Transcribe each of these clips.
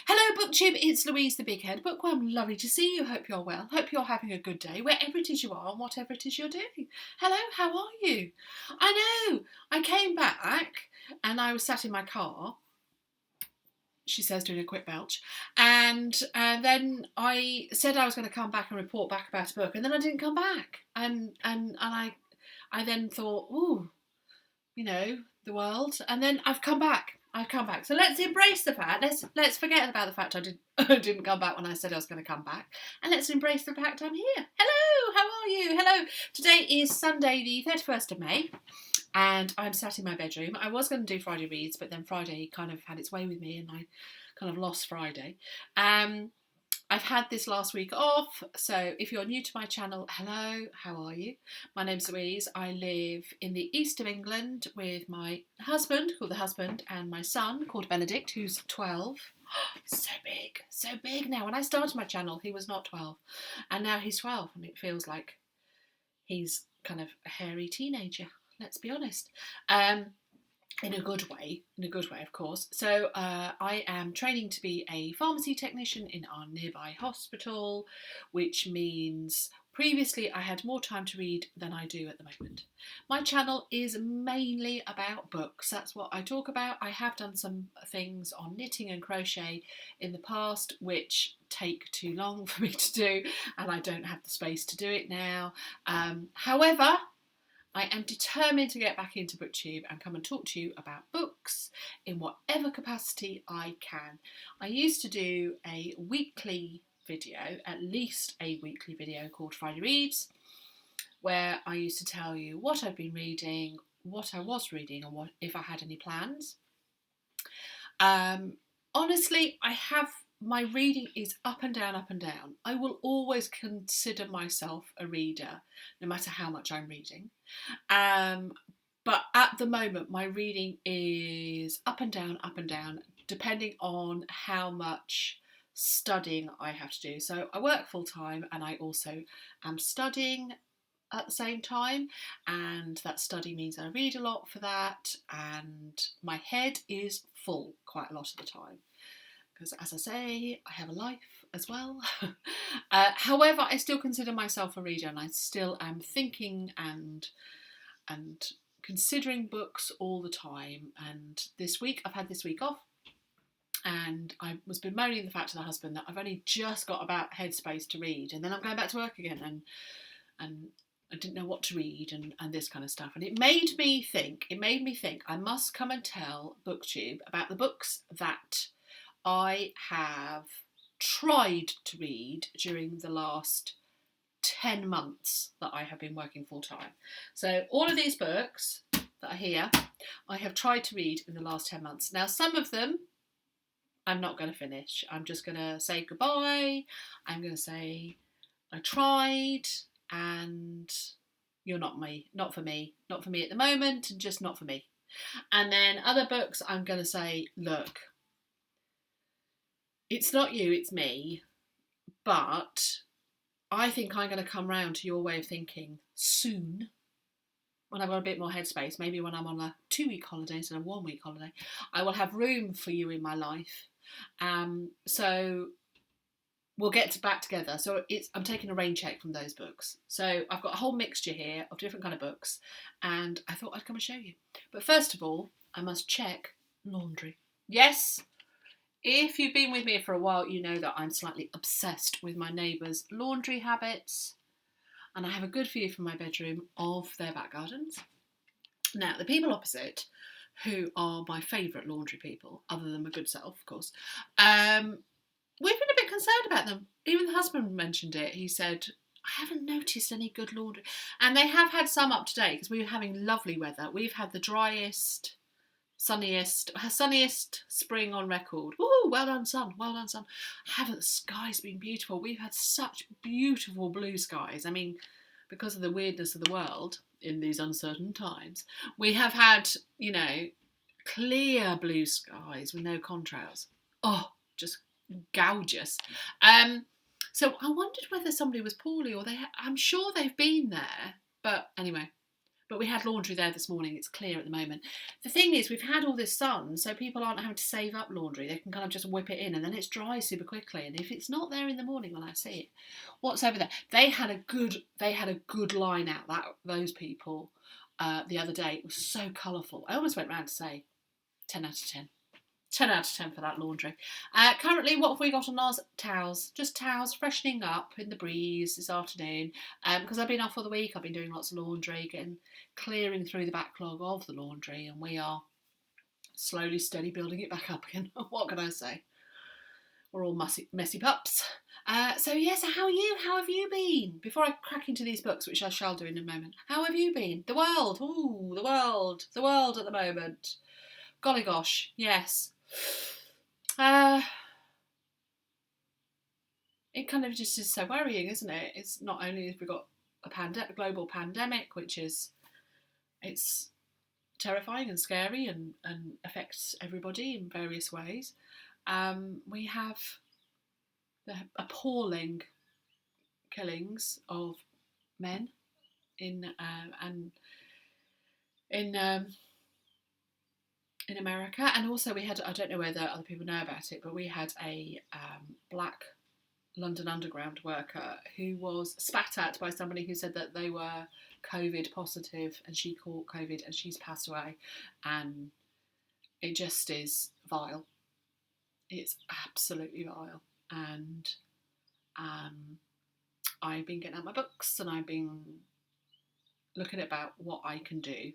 Hello BookTube, it's Louise the Big Head Bookworm. Lovely to see you. Hope you're well. Hope you're having a good day, wherever it is you are and whatever it is you're doing. Hello, how are you? I know, I came back and I was sat in my car, she says, doing a quick belch, and then I said I was going to come back and report back about a book, and then I didn't come back, and I then thought, ooh, you know, the world, and then I've come back. So let's embrace the fact. Let's forget about the fact I didn't come back when I said I was going to come back, and let's embrace the fact I'm here. Hello, how are you? Hello. Today is Sunday, the 31st of May, and I'm sat in my bedroom. I was going to do Friday reads, but then Friday kind of had its way with me, and I kind of lost Friday. I've had this last week off, so if you're new to my channel, hello, how are you? My name's Louise. I live in the east of England with my husband, called the husband, and my son, called Benedict, who's 12. So big now. When I started my channel, he was not 12, and now he's 12, and it feels like he's kind of a hairy teenager, let's be honest. In a good way, of course. So I am training to be a pharmacy technician in our nearby hospital, which means previously I had more time to read than I do at the moment. My channel is mainly about books. That's what I talk about. I have done some things on knitting and crochet in the past, which take too long for me to do, and I don't have the space to do it now. However, I am determined to get back into BookTube and come and talk to you about books in whatever capacity I can. I used to do a weekly video, at least a weekly video called Friday Reads, where I used to tell you what I've been reading, what I was reading, and what if I had any plans. Honestly, my reading is up and down, up and down. I will always consider myself a reader, no matter how much I'm reading. But at the moment, my reading is up and down, depending on how much studying I have to do. So I work full time, and I also am studying at the same time, and that study means I read a lot for that, and my head is full quite a lot of the time. Because, as I say, I have a life as well. However, I still consider myself a reader, and I still am thinking and considering books all the time. And this week, I've had this week off, and I was bemoaning the fact to the husband that I've only just got about headspace to read, and then I'm going back to work again, and I didn't know what to read and this kind of stuff. And it made me think I must come and tell BookTube about the books that I have tried to read during the last 10 months that I have been working full time. So all of these books that are here, I have tried to read in the last 10 months. Now, some of them I'm not going to finish. I'm just going to say goodbye. I'm going to say I tried and you're not for me at the moment, and just not for me. And then other books I'm going to say, look, it's not you, it's me, but I think I'm going to come round to your way of thinking soon when I've got a bit more headspace. Maybe when I'm on a 2-week holiday instead of a 1-week holiday, I will have room for you in my life. So we'll get back together. So I'm taking a rain check from those books. So I've got a whole mixture here of different kind of books, and I thought I'd come and show you. But first of all, I must check laundry. Yes, if you've been with me for a while, you know that I'm slightly obsessed with my neighbours' laundry habits, and I have a good view from my bedroom of their back gardens. Now, the people opposite, who are my favourite laundry people, other than my good self, of course, we've been a bit concerned about them. Even the husband mentioned it. He said, I haven't noticed any good laundry. And they have had some up to date, because we were having lovely weather. We've had the driest, sunniest spring on record. Woo, well done, sun. Haven't the skies been beautiful? We've had such beautiful blue skies. I mean, because of the weirdness of the world in these uncertain times, we have had, clear blue skies with no contrails. Oh, just gorgeous. So I wondered whether somebody was poorly, or I'm sure they've been there, but anyway, But we had laundry there this morning. It's clear at the moment. The thing is, we've had all this sun, so people aren't having to save up laundry. They can kind of just whip it in, and then it's dry super quickly. And if it's not there in the morning when I see it, what's over there? They had a good line out, those people the other day. It was so colourful. I almost went round to say 10 out of 10. 10 out of 10 for that laundry. Currently, what have we got on ours? Towels. Just towels, freshening up in the breeze this afternoon. Because I've been off all the week, I've been doing lots of laundry, clearing through the backlog of the laundry, and we are slowly, steady building it back up again. What can I say? We're all messy pups. So how are you? How have you been? Before I crack into these books, which I shall do in a moment, how have you been? The world. Ooh, the world at the moment. Golly gosh, yes. It kind of just is so worrying, isn't it? It's not only have we got a global pandemic, which is it's terrifying and scary and affects everybody in various ways. We have the appalling killings of men in America, and also we had, I don't know whether other people know about it, but we had a black London Underground worker who was spat at by somebody who said that they were COVID positive, and she caught COVID and she's passed away, and it just is vile. It's absolutely vile. And I've been getting out my books and I've been looking about what I can do.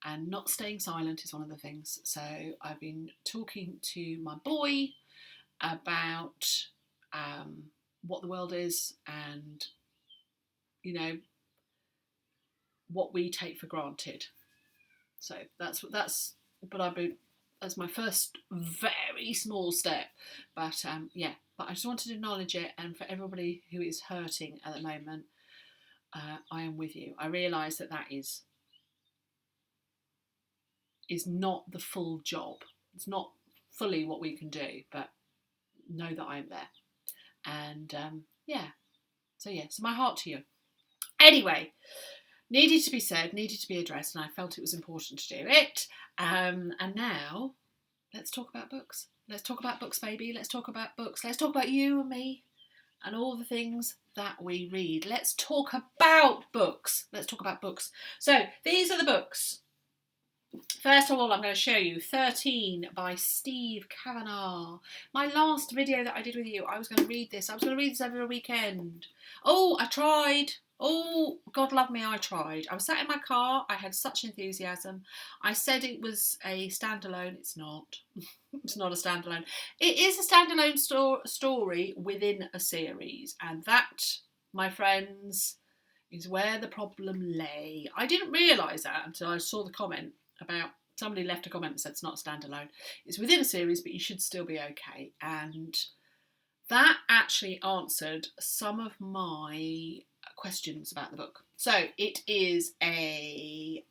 And not staying silent is one of the things. So I've been talking to my boy about what the world is and, what we take for granted. So that's my first very small step. But but I just wanted to acknowledge it, and for everybody who is hurting at the moment, I am with you. I realise that is not the full job. It's not fully what we can do, but know that I'm there. And so my heart to you. Anyway, needed to be said, needed to be addressed, and I felt it was important to do it. And now, let's talk about books. Let's talk about books, baby. Let's talk about books. Let's talk about you and me and all the things that we read. Let's talk about books. Let's talk about books. So, these are the books. First of all, I'm going to show you 13 by Steve Kavanagh. My last video that I did with you, I was going to read this. I was going to read this over a weekend. Oh, I tried. Oh, God love me, I tried. I was sat in my car. I had such enthusiasm. I said it was a standalone. It's not. It's not a standalone. It is a standalone story within a series. And that, my friends, is where the problem lay. I didn't realise that until I saw the comment about somebody left a comment that said it's not standalone. It's within a series, but you should still be okay. And that actually answered some of my questions about the book. So it is a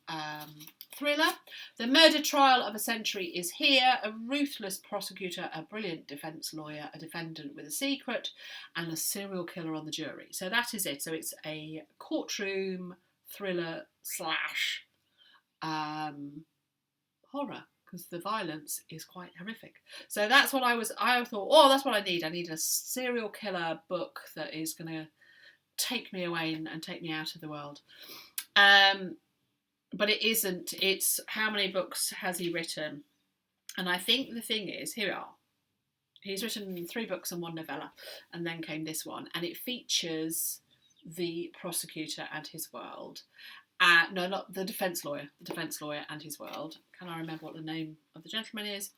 thriller. The murder trial of a century is here. A ruthless prosecutor, a brilliant defence lawyer, a defendant with a secret, and a serial killer on the jury. So that is it. So it's a courtroom thriller slash horror, because the violence is quite horrific. So that's what I thought, oh, that's what I need. I need a serial killer book that is going to take me away and take me out of the world. But it isn't. It's how many books has he written? And I think the thing is, here we are. He's written 3 books and 1 novella, and then came this one, and it features the prosecutor and his world. No, not the defence lawyer. The defence lawyer and his world. Can I remember what the name of the gentleman is?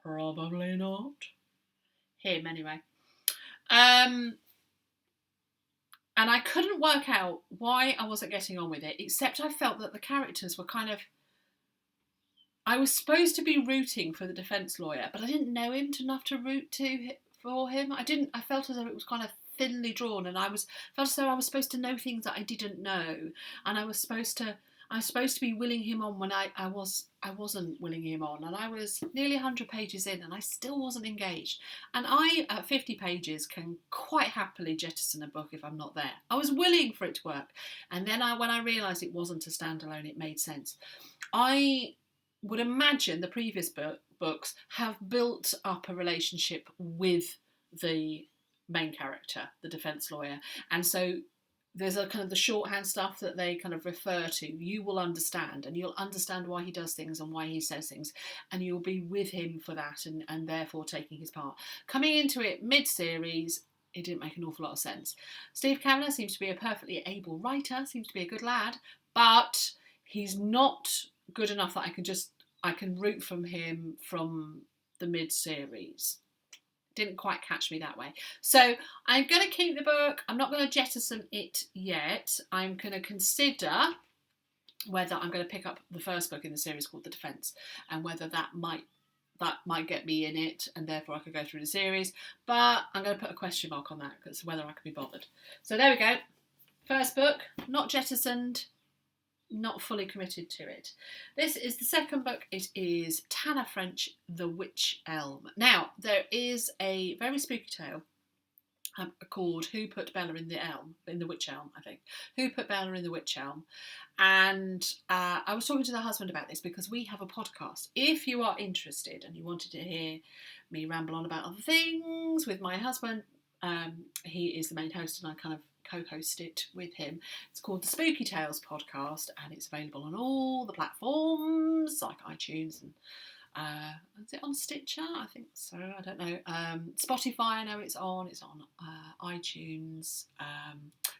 Probably not. Him, anyway. And I couldn't work out why I wasn't getting on with it, except I felt that the characters were kind of... I was supposed to be rooting for the defence lawyer, but I didn't know him enough to root for him. I felt as though it was kind of thinly drawn, and felt as though I was supposed to know things that I didn't know, and I was supposed to I was supposed to be willing him on when I wasn't willing him on, and I was nearly 100 pages in and I still wasn't engaged. And I, at 50 pages, can quite happily jettison a book if I'm not there. I was willing for it to work, and then when I realised it wasn't a standalone, it made sense. I would imagine the previous books have built up a relationship with the main character, the defence lawyer, and so there's a kind of the shorthand stuff that they kind of refer to. You will understand, and you'll understand why he does things and why he says things, and you'll be with him for that, and therefore taking his part. Coming into it mid-series, it didn't make an awful lot of sense. Steve Kavanagh seems to be a perfectly able writer, seems to be a good lad, but he's not good enough that I can root from him from the mid-series. Didn't quite catch me that way. So I'm going to keep the book. I'm not going to jettison it yet. I'm going to consider whether I'm going to pick up the first book in the series called The Defence, and whether that might get me in it, and therefore I could go through the series. But I'm going to put a question mark on that, because whether I can be bothered. So there we go. First book, not jettisoned, not fully committed to it. This is the second book. It is Tana French, The Witch Elm. Now, there is a very spooky tale called Who Put Bella in the Witch Elm, I think. Who Put Bella in the Witch Elm? And I was talking to the husband about this because we have a podcast. If you are interested and you wanted to hear me ramble on about other things with my husband, he is the main host and I kind of co-host it with him. It's called the Spooky Tales Podcast, and it's available on all the platforms like iTunes and is it on Stitcher? I think so. I don't know. Spotify, I know it's on. It's on iTunes,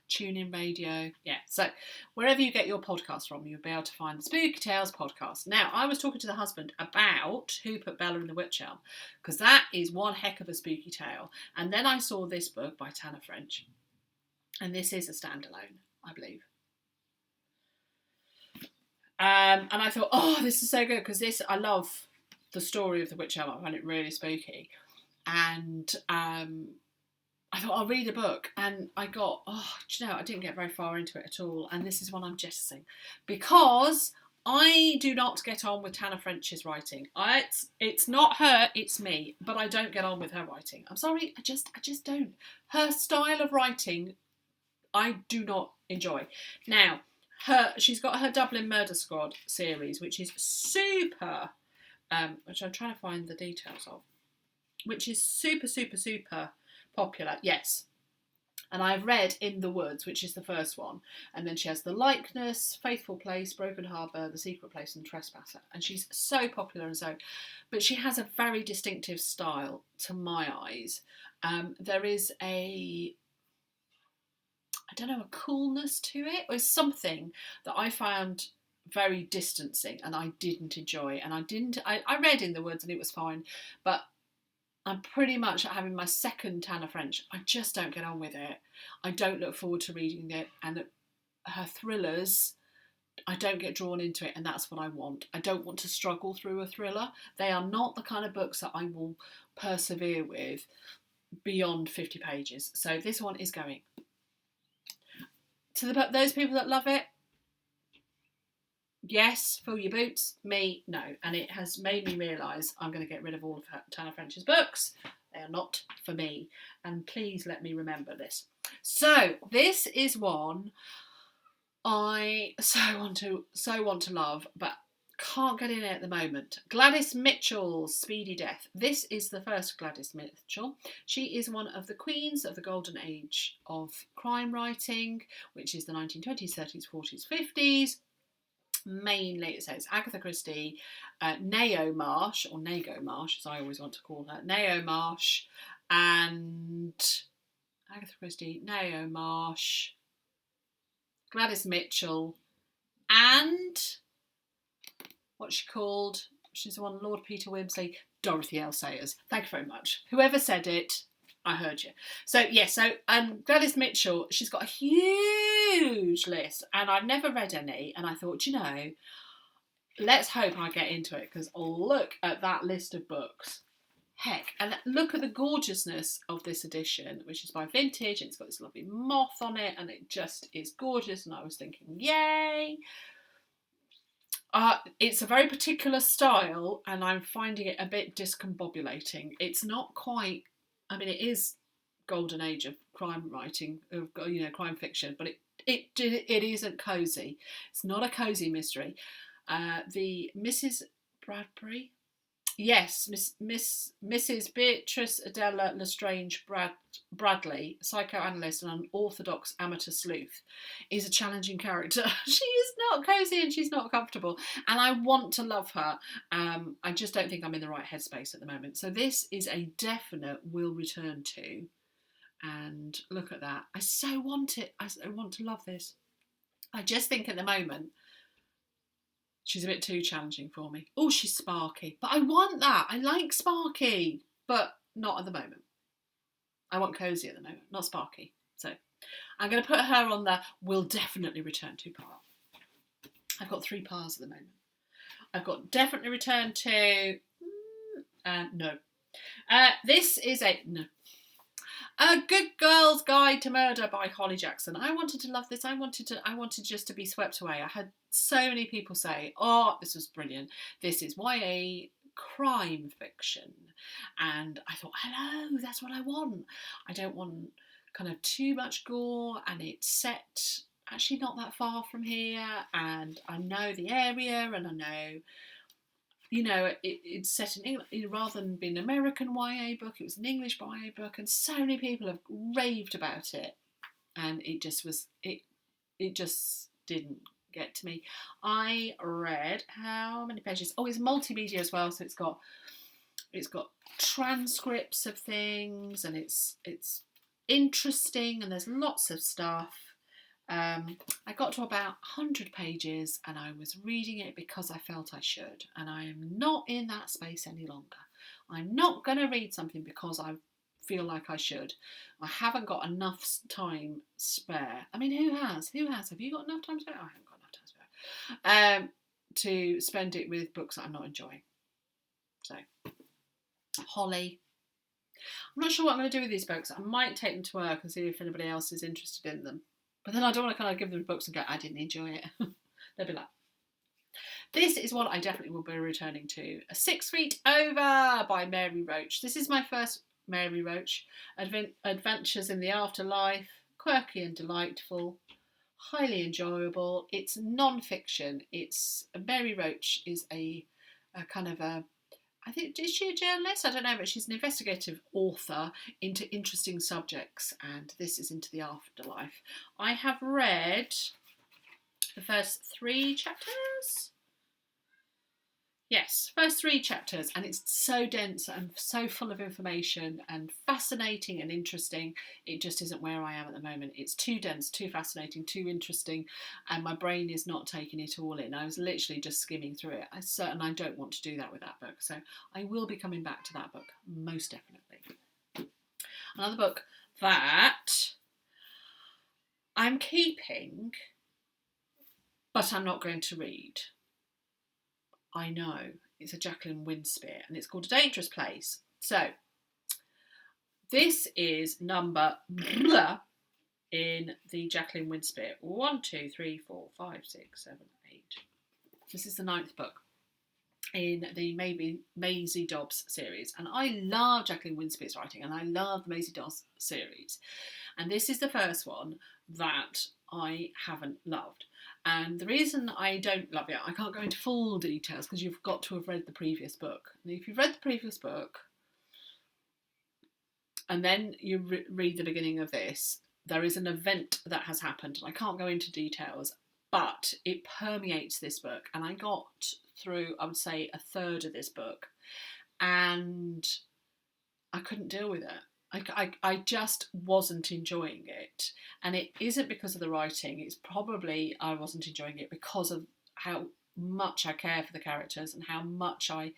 TuneIn Radio. Yeah, so wherever you get your podcast from, you'll be able to find the Spooky Tales Podcast. Now, I was talking to the husband about Who Put Bella in the Witch Elm, because that is one heck of a spooky tale. And then I saw this book by Tana French, and this is a standalone, I believe. And I thought, oh, this is so good, because I love the story of the Witch Elm. I find it really spooky. And I thought, I'll read a book. And I got, do you know, I didn't get very far into it at all. And this is one I'm jettisoning, because I do not get on with Tana French's writing. It's not her, it's me. But I don't get on with her writing. I'm sorry, I just don't. Her style of writing, I do not enjoy. Now, she's got her Dublin Murder Squad series, which is super, which I'm trying to find the details of, which is super, super, super popular. Yes. And I've read In the Woods, which is the first one. And then she has The Likeness, Faithful Place, Broken Harbour, The Secret Place and Trespasser. And she's so popular and so... But she has a very distinctive style, to my eyes. There is a coolness to it, or something that I found very distancing and I didn't enjoy. And I read In the Woods and it was fine, but I'm pretty much having my second Tana French. I just don't get on with it. I don't look forward to reading it, and her thrillers, I don't get drawn into it, and that's what I want. I don't want to struggle through a thriller. They are not the kind of books that I will persevere with beyond 50 pages. So this one is going. To those people that love it, yes, fill your boots. Me, no. And it has made me realise I'm going to get rid of all of Tana French's books. They are not for me. And please let me remember this. So this is one I so want to love, but can't get in it at the moment. Gladys Mitchell's Speedy Death. This is the first Gladys Mitchell. She is one of the queens of the golden age of crime writing, which is the 1920s, 30s, 40s, 50s. Mainly, it says Agatha Christie, Nago Marsh, or Nago Marsh, as I always want to call her, Nago Marsh, and Agatha Christie, Nago Marsh, Gladys Mitchell, and what's she called? She's the one, Lord Peter Wimsey, Dorothy L. Sayers. Thank you very much. Whoever said it, I heard you. So, Gladys Mitchell, she's got a huge list, and I've never read any, and I thought, let's hope I get into it, because look at that list of books. Heck, and look at the gorgeousness of this edition, which is by Vintage, and it's got this lovely moth on it, and it just is gorgeous, and I was thinking, yay! It's a very particular style, and I'm finding it a bit discombobulating. It's not quite. I mean, it is golden age of crime writing, of crime fiction, but it isn't cosy. It's not a cosy mystery. The Mrs. Bradbury. Yes, Mrs. Beatrice Adela Lestrange Bradley, psychoanalyst and an orthodox amateur sleuth, is a challenging character. She is not cosy and she's not comfortable, and I want to love her. I just don't think I'm in the right headspace at the moment. So this is a definite will return to, and look at that. I so want it. I want to love this. I just think at the moment she's a bit too challenging for me. Oh, she's sparky. But I want that. I like sparky, but not at the moment. I want cosy at the moment, not sparky. So I'm going to put her on the will definitely return to part. I've got 3 parts at the moment. I've got definitely return to... no. This is A Good Girl's Guide to Murder by Holly Jackson. I wanted to love this. I wanted just to be swept away. I had so many people say, oh, this was brilliant. This is YA crime fiction. And I thought, hello, that's what I want. I don't want kind of too much gore, and it's set actually not that far from here, and I know the area, and I know, it's set in England. Rather than being an American YA book, it was an English YA book, and so many people have raved about it, and it just didn't get to me. I read how many pages? Oh, it's multimedia as well, so it's got transcripts of things, and it's interesting, and there's lots of stuff. I got to about 100 pages and I was reading it because I felt I should, and I am not in that space any longer. I'm not going to read something because I feel like I should. I haven't got enough time spare. I mean, who has? Have you got enough time spare? I haven't got enough time spare to spend it with books that I'm not enjoying. So, Holly. I'm not sure what I'm going to do with these books. I might take them to work and see if anybody else is interested in them. But then I don't want to kind of give them books and go, I didn't enjoy it. They'll be like, this is what I definitely will be returning to. 6 Feet Over by Mary Roach. This is my first Mary Roach. Adventures in the Afterlife. Quirky and delightful. Highly enjoyable. It's non-fiction. Mary Roach is a kind of a... I think, is she a journalist? I don't know, but she's an investigative author into interesting subjects, and this is into the afterlife. I have read the first 3 chapters. Yes, first 3 chapters, and it's so dense and so full of information and fascinating and interesting. It just isn't where I am at the moment. It's too dense, too fascinating, too interesting, and my brain is not taking it all in. I was literally just skimming through it. And I don't want to do that with that book, so I will be coming back to that book, most definitely. Another book that I'm keeping, but I'm not going to read. I know, it's a Jacqueline Winspear, and it's called A Dangerous Place. So, this is number in the Jacqueline Winspear. 1, 2, 3, 4, 5, 6, 7, 8. This is the 9th book in the Maisie Dobbs series. And I love Jacqueline Winspear's writing, and I love the Maisie Dobbs series. And this is the first one that I haven't loved. And the reason I don't love it, I can't go into full details because you've got to have read the previous book. And if you've read the previous book and then you read the beginning of this, there is an event that has happened. And I can't go into details, but it permeates this book. And I got through, I would say, a third of this book, and I couldn't deal with it. I just wasn't enjoying it, and it isn't because of the writing. It's probably I wasn't enjoying it because of how much I care for the characters and how much I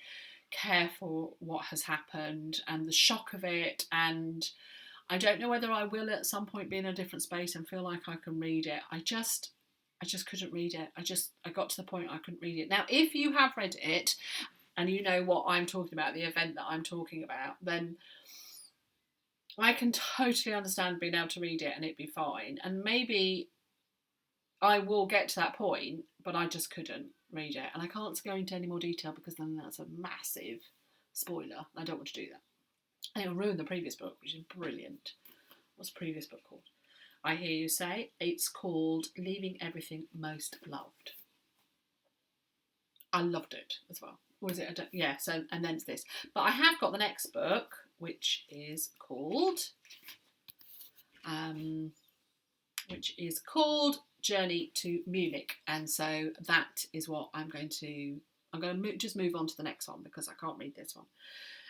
care for what has happened and the shock of it. And I don't know whether I will at some point be in a different space and feel like I can read it. I just couldn't read it. I got to the point I couldn't read it. Now, if you have read it and you know what I'm talking about, the event that I'm talking about, then I can totally understand being able to read it and it'd be fine. And maybe I will get to that point, but I just couldn't. read it. And I can't go into any more detail because then that's a massive spoiler. I don't want to do that. And it'll ruin the previous book, which is brilliant. What's the previous book called? I hear you say. It's called Leaving Everything Most Loved. I loved it as well. Or is it? Yeah, so, and then it's this. But I have got the next book, which is called Journey to Munich. And so that is what I'm going to just move on to the next one because I can't read this one.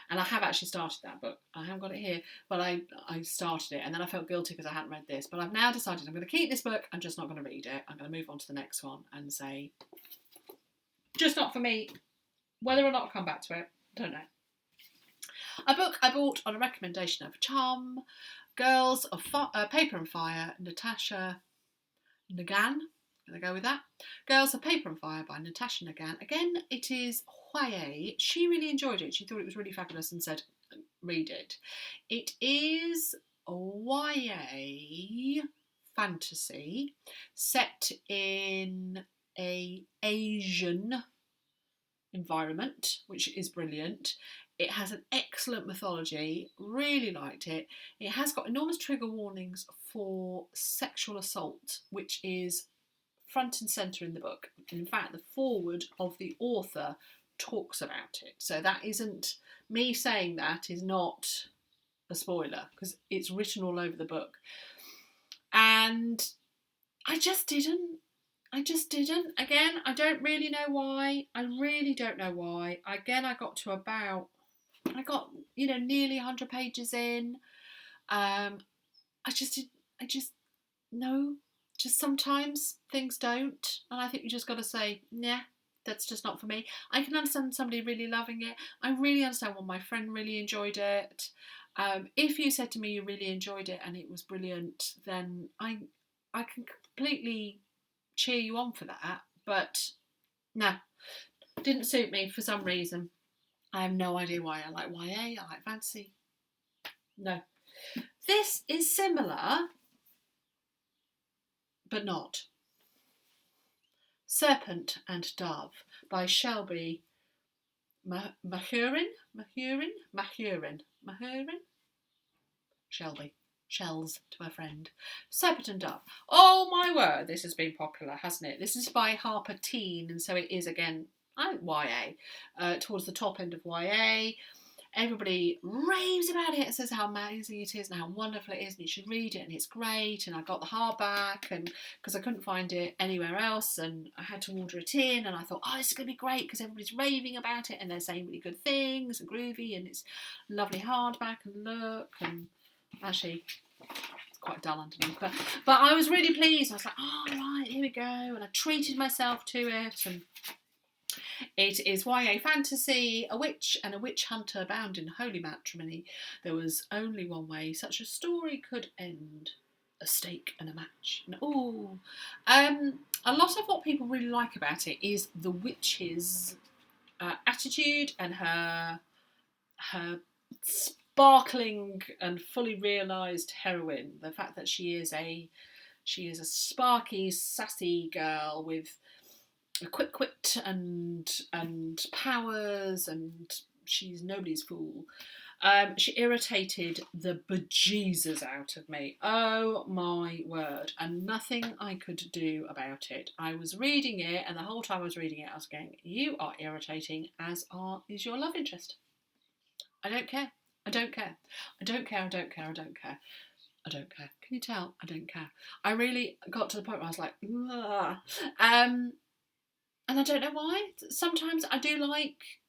And I have actually started that book. I haven't got it here, but I started it and then I felt guilty because I hadn't read this. But I've now decided I'm going to keep this book. I'm just not going to read it. I'm going to move on to the next one and say, just not for me. Whether or not I'll come back to it, don't know. A book I bought on a recommendation of Chum, Girls of Paper and Fire, Natasha Ngan. Gonna go with that. Girls of Paper and Fire by Natasha Ngan. Again, it is YA. She really enjoyed it. She thought it was really fabulous and said, read it. It is YA fantasy set in a Asian environment, which is brilliant. It has an excellent mythology, really liked it. It has got enormous trigger warnings for sexual assault, which is front and centre in the book. In fact, the foreword of the author talks about it. So that isn't, me saying that is not a spoiler because it's written all over the book. And I just didn't. Again, I don't really know why. I really don't know why. Again, I got nearly 100 pages in. Just sometimes things don't. And I think you just got to say, yeah, that's just not for me. I can understand somebody really loving it. I really understand when my friend really enjoyed it. If you said to me you really enjoyed it and it was brilliant, then I can completely cheer you on for that, but no, didn't suit me for some reason. I have no idea why. I like YA, I like fantasy. No. This is similar, but not. Serpent and Dove by Shelby Mahurin. Shelby. Shells to a friend. Serpent and Dove. Oh my word, this has been popular, hasn't it? This is by Harper Teen, and so it is again YA, towards the top end of YA. Everybody raves about it and says how amazing it is and how wonderful it is and you should read it and it's great. And I got the hardback and because I couldn't find it anywhere else and I had to order it in and I thought, oh, this is going to be great because everybody's raving about it and they're saying really good things and groovy and it's lovely hardback and look and actually it's quite dull underneath. But I was really pleased. I was like, oh, right, here we go. And I treated myself to it and it is YA fantasy, a witch and a witch hunter bound in holy matrimony. There was only one way such a story could end. A stake and a match. A lot of what people really like about it is the witch's attitude and her sparkling and fully realised heroine. The fact that she is a sparky, sassy girl with a quick wit and powers, and she's nobody's fool. She irritated the bejesus out of me. Oh my word. And nothing I could do about it. I was reading it, and the whole time I was reading it, I was going, you are irritating, as is your love interest. I don't care. I don't care. I don't care. I don't care. I don't care. I don't care. Can you tell? I don't care. I really got to the point where I was like, ugh. And I don't know why. Sometimes I do like,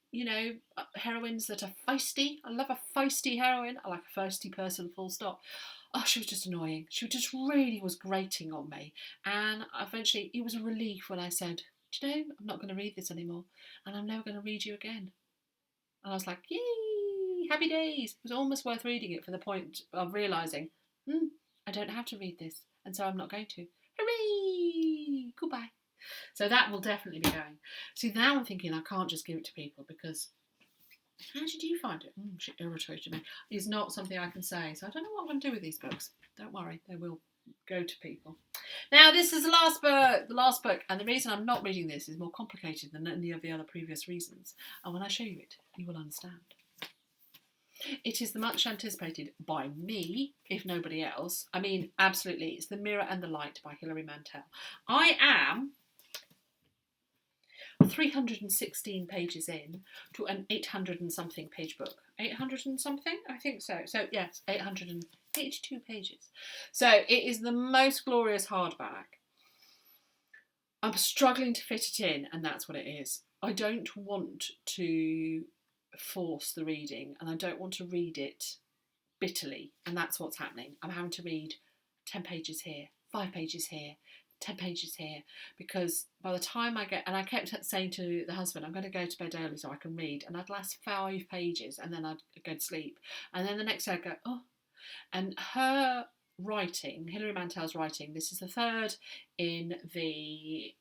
heroines that are feisty. I love a feisty heroine. I like a feisty person, full stop. Oh, she was just annoying. She just really was grating on me. And eventually, it was a relief when I said, do you know, I'm not going to read this anymore. And I'm never going to read you again. And I was like, yay, happy days. It was almost worth reading it for the point of realising, I don't have to read this. And so I'm not going to. Hooray! Goodbye. So that will definitely be going. See, now I'm thinking I can't just give it to people because how did you find it? She irritated me. It's not something I can say. So I don't know what I'm going to do with these books. Don't worry, they will go to people. Now, this is the last book, and the reason I'm not reading this is more complicated than any of the other previous reasons. And when I show you it, you will understand. It is the much anticipated by me, if nobody else. I mean, absolutely. It's The Mirror and the Light by Hilary Mantel. I am 316 pages in to an 800 and something page book. 800 and something? I think so. So, yes, 882 pages. So, it is the most glorious hardback. I'm struggling to fit it in, and that's what it is. I don't want to force the reading, and I don't want to read it bitterly, and that's what's happening. I'm having to read 10 pages here, 5 pages here, 10 pages here, because by the time I get, and I kept saying to the husband, I'm going to go to bed early so I can read, and I'd last 5 pages and then I'd go to sleep, and then the next day I'd go, oh. And her writing, Hilary Mantel's writing, this is the third in the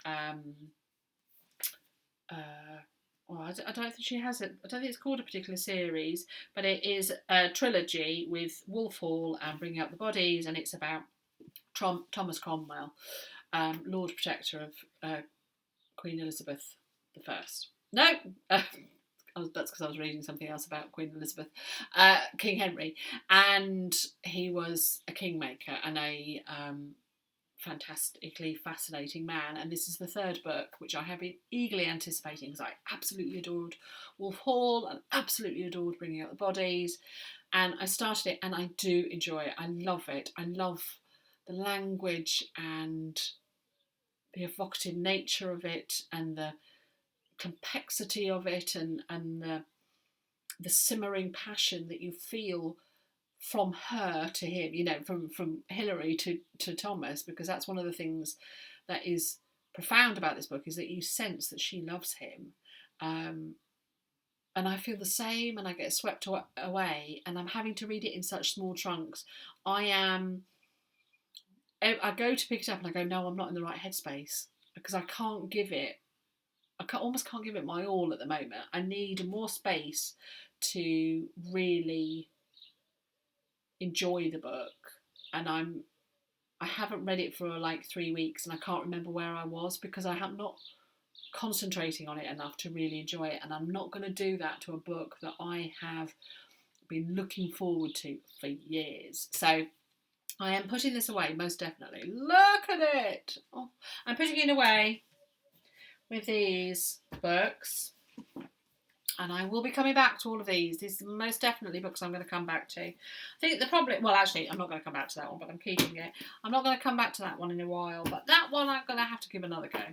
well, I don't think she has it. I don't think it's called a particular series, but it is a trilogy with Wolf Hall and Bringing Up the Bodies, and it's about Thomas Cromwell, Lord Protector of Queen Elizabeth I. No, that's because I was reading something else about Queen Elizabeth, King Henry, and he was a kingmaker and a fantastically fascinating man, and this is the third book, which I have been eagerly anticipating because I absolutely adored Wolf Hall and absolutely adored Bringing Up the Bodies, and I started it and I do enjoy it. I love it. I love the language and the evocative nature of it and the complexity of it and the simmering passion that you feel from her to him, you know, from Hilary to Thomas, because that's one of the things that is profound about this book, is that you sense that she loves him. And I feel the same, and I get swept away, and I'm having to read it in such small chunks. I go to pick it up and I go, no, I'm not in the right headspace, because I almost can't give it my all at the moment. I need more space to really enjoy the book, and I haven't read it for like 3 weeks, and I can't remember where I was because I am not concentrating on it enough to really enjoy it, and I'm not going to do that to a book that I have been looking forward to for years. So I am putting this away, most definitely. Look at it! Oh, I'm putting it away with these books, and I will be coming back to all of these. These are most definitely books I'm going to come back to. I think the problem, well, actually, I'm not going to come back to that one, but I'm keeping it. I'm not going to come back to that one in a while, but that one I'm going to have to give another go.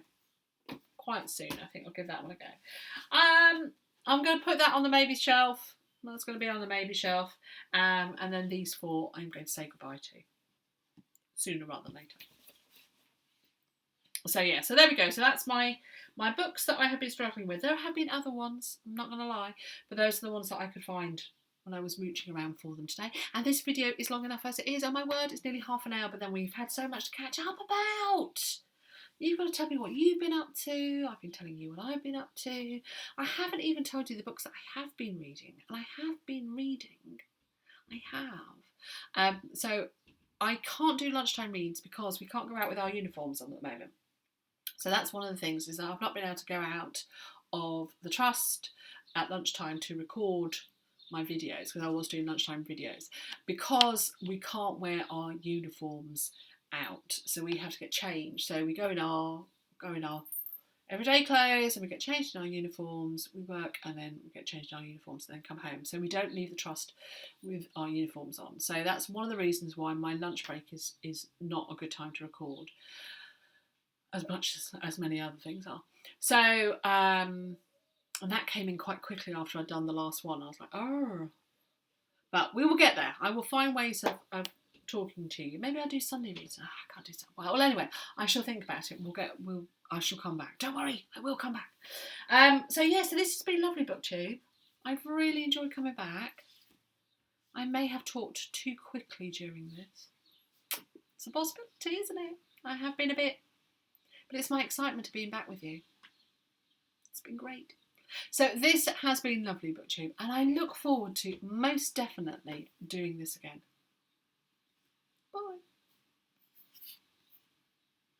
Quite soon, I think I'll give that one a go. I'm going to put that on the maybe shelf. That's going to be on the maybe shelf. And then these 4 I'm going to say goodbye to. Sooner rather than later. So yeah, so there we go. So that's my books that I have been struggling with. There have been other ones, I'm not going to lie, but those are the ones that I could find when I was mooching around for them today. And this video is long enough as it is. Oh my word, it's nearly half an hour, but then we've had so much to catch up about. You've got to tell me what you've been up to. I've been telling you what I've been up to. I haven't even told you the books that I have been reading. And I have been reading. I have. So I can't do lunchtime reads because we can't go out with our uniforms on at the moment. So that's one of the things, is that I've not been able to go out of the trust at lunchtime to record my videos, because I was doing lunchtime videos, because we can't wear our uniforms out. So we have to get changed. So we go in our everyday clothes and we get changed in our uniforms, we work, and then we get changed in our uniforms and then come home. So we don't leave the trust with our uniforms on. So that's one of the reasons why my lunch break is not a good time to record, as much as many other things are. So, and that came in quite quickly after I'd done the last one. I was like, oh. But we will get there. I will find ways of talking to you. Maybe I'll do Sunday reads. Oh, I can't do that. Well, anyway, I shall think about it. I shall come back. Don't worry, I will come back. So this has been lovely, BookTube. I've really enjoyed coming back. I may have talked too quickly during this. It's a possibility, isn't it? I have been a bit. But it's my excitement of being back with you. It's been great. So this has been lovely, BookTube, and I look forward to most definitely doing this again.